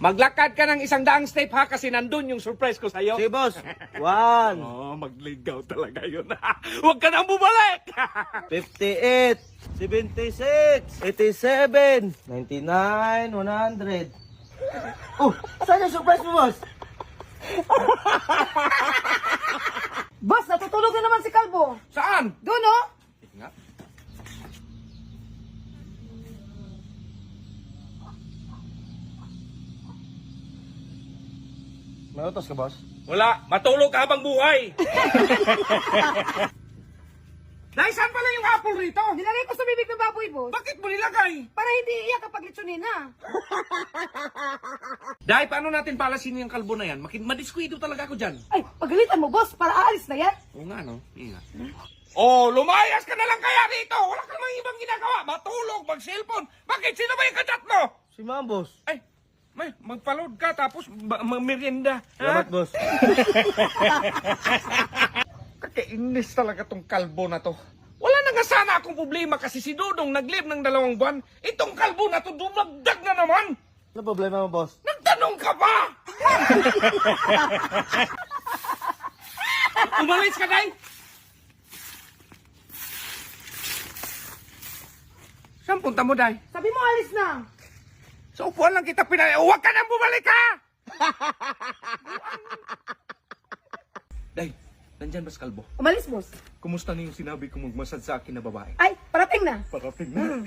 Maglakad ka ng 100 step ha kasi nandun yung surprise ko sa'yo. Sige, boss. 1, Oh, magligaw talaga yun. Huwag ka nang bumalik. 58, 76, 87, 99, 100. Oh, saan yung surprise mo, boss? Boss, natutulog na naman si Kalbo. Saan? Doon, oh. Nga. May utos ka, boss? Wala, matulog ka habang buhay. Dahil saan pala yung apple rito? Nilagay ko sa bibig ng baboy, boss. Bakit mo nilagay? Para hindi iyak kapag litsunin, ha? Dahil paano natin palasin yung kalbo na yan? Madiskuido talaga ako dyan. Ay, pagalitan mo, boss, para aalis na yan. Oo nga, no? Ingat. Oh, lumayas ka na lang kaya rito. Wala ka namang ibang ginagawa. Matulog, mag-cellphone. Bakit? Sino ba yung kachat mo? Si ma'am, boss. Ay, magpaload ka tapos mag-merienda. Salamat, boss. Kakainis talaga tong kalbo na to. Wala na nga sana akong problema kasi si Dudong nag-live ng 2 buwan. Itong kalbo na to dumagdag na naman. Ano problema mo, boss? Nagtanong ka pa! Umalis ka, Day! Saan punta mo, Day? Sabi mo, alis na. Sa upuan lang kita pinay... Huwag ka nang bumalik, ha! Day, nandyan ba si Kalbo? Umalis, boss. Kumusta na yung sinabi kong magmasad sa akin na babae? Ay, parating na. Parating na.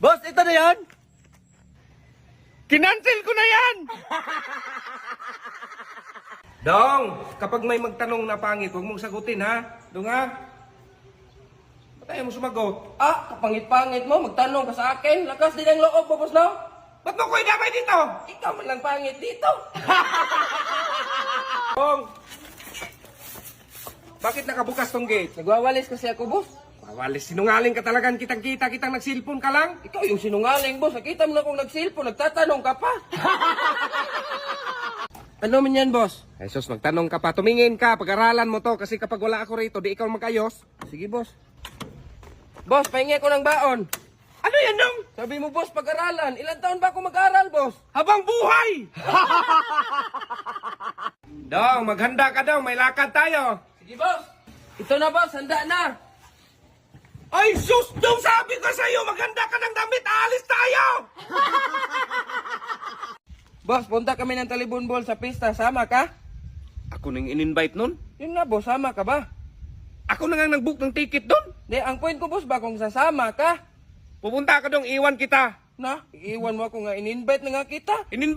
Boss, ito na yan! Kinancel ko na yan! Dong, kapag may magtanong na pangit, huwag mong sagutin, ha? Dong, ha? Ba't ayaw mo sumagot? Ah, kapangit-pangit mo, magtanong ka sa akin. Lakas din ang loob mo, boss, no? Ba't mo ko idamay dito? Ikaw man lang pangit dito. Dong, bakit nakabukas tong gate? Nagwawalis kasi ako, boss. Mawalis, sinungaling ka talagang kitang-kita, kitang nagsilpon ka lang. Ikaw yung sinungaling, boss. Nakita mo na kung nagsilpo, nagtatanong ka pa. Ano man yan, boss? Jesus, magtanong ka pa. Tumingin ka, pag-aralan mo to. Kasi kapag wala ako rito, di ikaw magayos. Sige, boss. Boss, pahingi ko ng baon. Ano yan, Dong? Sabi mo, boss, pag-aralan. Ilan taon ba ako mag-aral, boss? Habang buhay! Dong, maghanda ka daw. May lakad tayo. Sige, boss. Ito na, boss. Handa na. Ay, sus! Dong, sabi ko sa'yo, maghanda ka ng damit. Aalis tayo! Boss, punta kami ng Talibon Ball sa pista. Sama ka? Ako nang in-invite nun? Yun nga, boss. Sama ka ba? Ako na nga nag-book ng ticket doon. Di, ang point ko, boss, ba kung sasama ka? Pupunta ka dong, iwan kita. Na, iiwan mo ako nga. In-invite na nga kita. In-invite